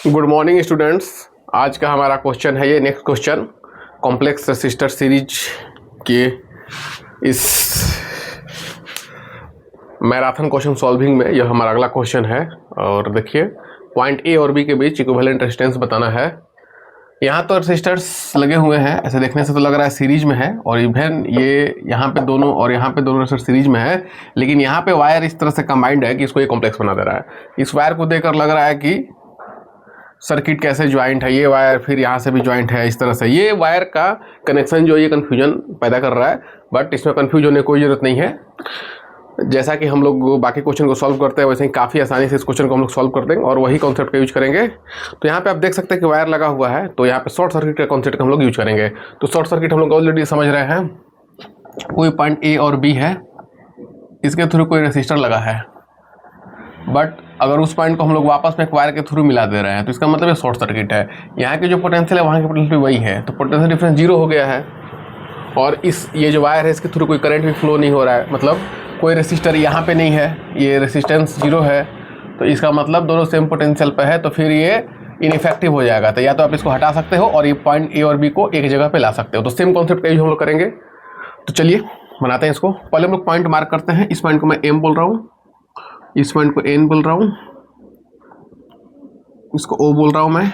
Good morning students. आज का हमारा क्वेश्चन है ये next question complex resistor series के इस मैराथन क्वेश्चन सॉल्विंग में यह हमारा अगला क्वेश्चन है। और देखिए पॉइंट ए और बी के बीच इक्विवेलेंट रेजिस्टेंस बताना है। यहाँ तो रेसिस्टर्स लगे हुए हैं, ऐसे देखने से तो लग रहा है सीरीज में है, और इवन ये यहाँ पे दोनों और यहाँ पे दोनों रेसिस्टर सीरीज में है, लेकिन यहाँ पे वायर इस तरह से कंबाइंड है कि इसको ये कॉम्प्लेक्स बना दे रहा है। इस वायर को देखकर लग रहा है कि सर्किट कैसे ज्वाइंट है, ये वायर फिर यहाँ से भी ज्वाइंट है। इस तरह से ये वायर का कनेक्शन जो ये कन्फ्यूजन पैदा कर रहा है, बट इसमें कन्फ्यूज होने की कोई ज़रूरत नहीं है। जैसा कि हम लोग बाकी क्वेश्चन को सॉल्व करते हैं वैसे ही काफ़ी आसानी से इस क्वेश्चन को हम लोग सॉल्व कर देंगे और वही कॉन्सेप्ट का यूज करेंगे। तो यहाँ पे आप देख सकते हैं कि वायर लगा हुआ है, तो यहाँ पे शॉर्ट सर्किट का कॉन्सेप्ट हम लोग यूज करेंगे। तो शॉर्ट सर्किट हम लोग ऑलरेडी समझ रहे हैं, कोई पॉइंट ए और बी है, इसके थ्रू कोई रेसिस्टर लगा है, बट अगर उस पॉइंट को हम लोग वापस में एक वायर के थ्रू मिला दे रहे हैं तो इसका मतलब ये शॉर्ट सर्किट है। यहाँ की जो पोटेंशियल है वहाँ की पोटेंशियल वही है, तो पोटेंशियल डिफरेंस जीरो हो गया है। और ये जो वायर है इसके थ्रू कोई करंट भी फ्लो नहीं हो रहा है, मतलब कोई रेसिस्टर यहाँ पे नहीं है, ये रेसिस्टेंस जीरो है, तो इसका मतलब दोनों सेम पोटेंशियल पे है, तो फिर ये इनइफेक्टिव हो जाएगा। तो या तो आप इसको हटा सकते हो और ये पॉइंट ए और बी को एक जगह पे ला सकते हो। तो सेम कॉन्सेप्ट का यूज हम लोग करेंगे। तो चलिए बनाते हैं इसको। पहले हम लोग पॉइंट मार्क करते हैं। इस पॉइंट को मैं एम बोल रहा हूँ, इस पॉइंट को एन बोल रहा हूँ, इसको ओ बोल रहा हूँ मैं,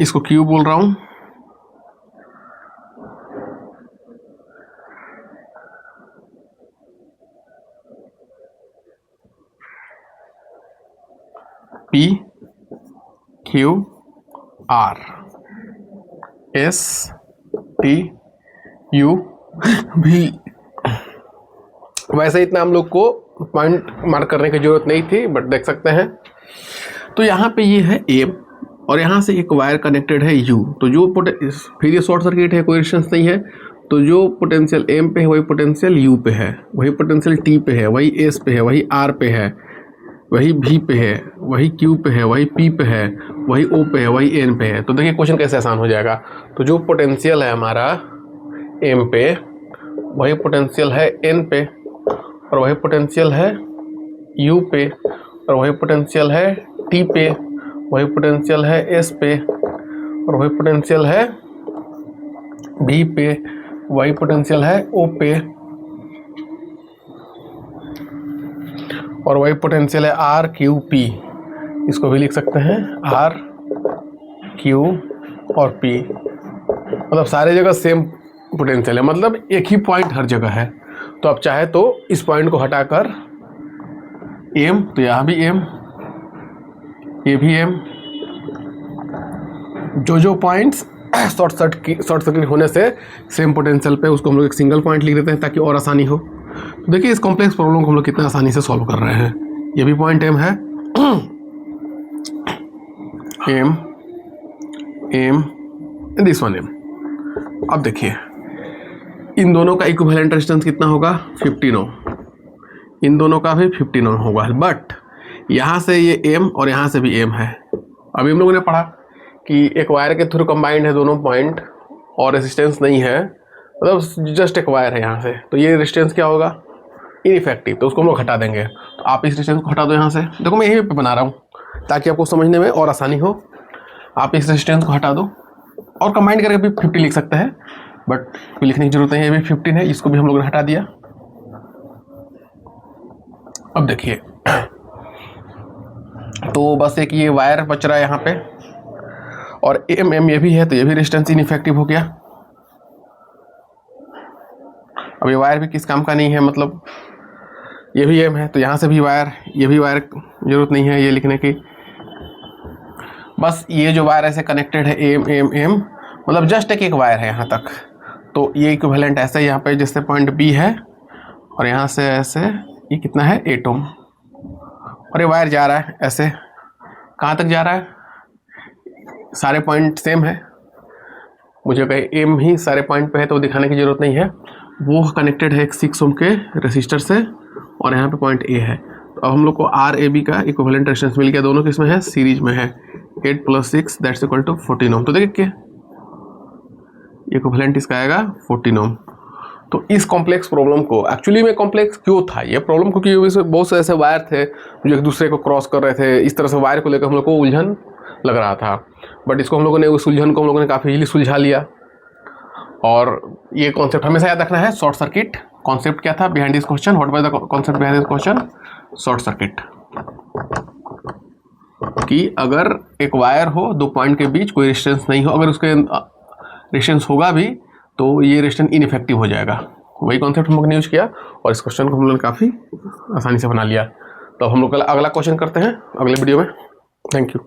इसको क्यू बोल रहा हूँ, P Q R, S T U भी। वैसे इतना हम लोग को पॉइंट मार्क करने की जरूरत नहीं थी, बट देख सकते हैं। तो यहाँ पे ये है एम और यहाँ से एक वायर कनेक्टेड है यू। तो जो फिर ये शॉर्ट सर्किट है, कोई रेजिस्टेंस नहीं है, तो जो पोटेंशियल एम पे है वही पोटेंशियल यू पे है, वही पोटेंशियल टी पे है, वही एस पे है, वही आर पे है, वही भी पे है, वही क्यू पे है, वही पी पे है, वही ओ पे है, वही एन पे है। तो देखिए क्वेश्चन कैसे आसान हो जाएगा। तो जो पोटेंशियल है हमारा एम पे, वही पोटेंशियल है एन पे, और वही पोटेंशियल है यू पे, और वही पोटेंशियल है टी पे, वही पोटेंशियल है एस पे, और वही पोटेंशियल है बी पे, वही पोटेंशियल है ओ पे, और वही पोटेंशियल है आर क्यू पी। इसको भी लिख सकते हैं आर क्यू और पी, मतलब सारे जगह सेम पोटेंशियल है, मतलब एक ही पॉइंट हर जगह है। तो आप चाहे तो इस पॉइंट को हटाकर एम, तो यहाँ भी एम, ये भी एम, जो पॉइंट्स शॉर्ट सर्किट होने से सेम पोटेंशियल पे, उसको हम लोग एक सिंगल पॉइंट लिख देते हैं ताकि और आसानी हो। तो देखिए इस कॉम्प्लेक्स प्रॉब्लम को हम लोग कितना आसानी से सॉल्व कर रहे हैं। ये भी पॉइंट एम है, M M this one M. अब देखिए इन दोनों का इक्विवेलेंट रेजिस्टेंस कितना होगा, 15 ओम। इन दोनों का भी 15 ओम होगा, बट यहाँ से ये एम और यहाँ से भी एम है। अभी हम लोगों ने पढ़ा कि एक वायर के थ्रू कंबाइंड है दोनों पॉइंट और रेजिस्टेंस नहीं है, मतलब जस्ट एक वायर है यहाँ से, तो ये रेजिस्टेंस क्या होगा, इनइफेक्टिव। तो उसको हम लोग हटा देंगे। तो आप इस रेजिस्टेंस को हटा दो यहाँ से। देखो मैं यहीं पे बना रहा हूँ ताकि आपको समझने में और आसानी हो। आप इस रेजिस्टेंस को हटा दो और कंबाइंड करके भी 50 लिख सकते हैं, बट कोई लिखने की जरूरत नहीं है। ये भी 15 है, इसको भी हम लोगों ने हटा दिया। अब देखिए तो बस एक ये वायर बच रहा है यहाँ पे, और एम ये भी है, तो ये भी रेजिस्टेंस इनइफेक्टिव हो गया। अब ये वायर भी किस काम का नहीं है, मतलब ये भी एम है, तो यहाँ से भी वायर, ये भी वायर, जरूरत नहीं है ये लिखने की। बस ये जो वायर ऐसे कनेक्टेड है एम एम एम, मतलब जस्ट एक वायर है यहाँ तक। तो ये इक्विवेलेंट ऐसे यहाँ पे जैसे पॉइंट बी है और यहाँ से ऐसे ये कितना है 8 ओम, और ये वायर जा रहा है ऐसे, कहाँ तक जा रहा है, सारे पॉइंट सेम है। मुझे कहीं एम ही सारे पॉइंट पे है तो दिखाने की जरूरत नहीं है। वो कनेक्टेड है एक 6 ओम के रेसिस्टर से, और यहाँ पे पॉइंट ए है। तो अब हम लोग को आर ए बी का इक्विवेलेंट रेजिस्टेंस मिल गया, दोनों किसमें है, सीरीज में है। 8 + 6 दैट्स इक्वल टू 14 ओम। तो देखिए इक्विवेलेंट इसका आएगा 14 ओम। तो इस कॉम्प्लेक्स प्रॉब्लम को एक्चुअली में कॉम्प्लेक्स क्यों था ये प्रॉब्लम, क्योंकि बहुत से ऐसे वायर थे जो एक दूसरे को क्रॉस कर रहे थे। इस तरह से वायर को लेकर हम लोग को उलझन लग रहा था, बट इसको हम लोगों ने, उस उलझन को हम लोगों ने काफ़ी इजीली सुलझा लिया। और ये कॉन्सेप्ट हमेशा याद रखना है, शॉर्ट सर्किट। कॉन्सेप्ट क्या था behind this question, what was the concept behind this question? Short circuit. कि अगर एक वायर हो, दो पॉइंट के बीच कोई रेजिस्टेंस नहीं हो, अगर उसके रेजिस्टेंस होगा भी तो ये रेजिस्टेंस इनइफेक्टिव हो जाएगा। वही कॉन्सेप्ट हम लोग ने यूज किया और इस क्वेश्चन को हम लोग ने काफ़ी आसानी से बना लिया। तो हम लोग अगला क्वेश्चन करते हैं अगले वीडियो में। Thank you.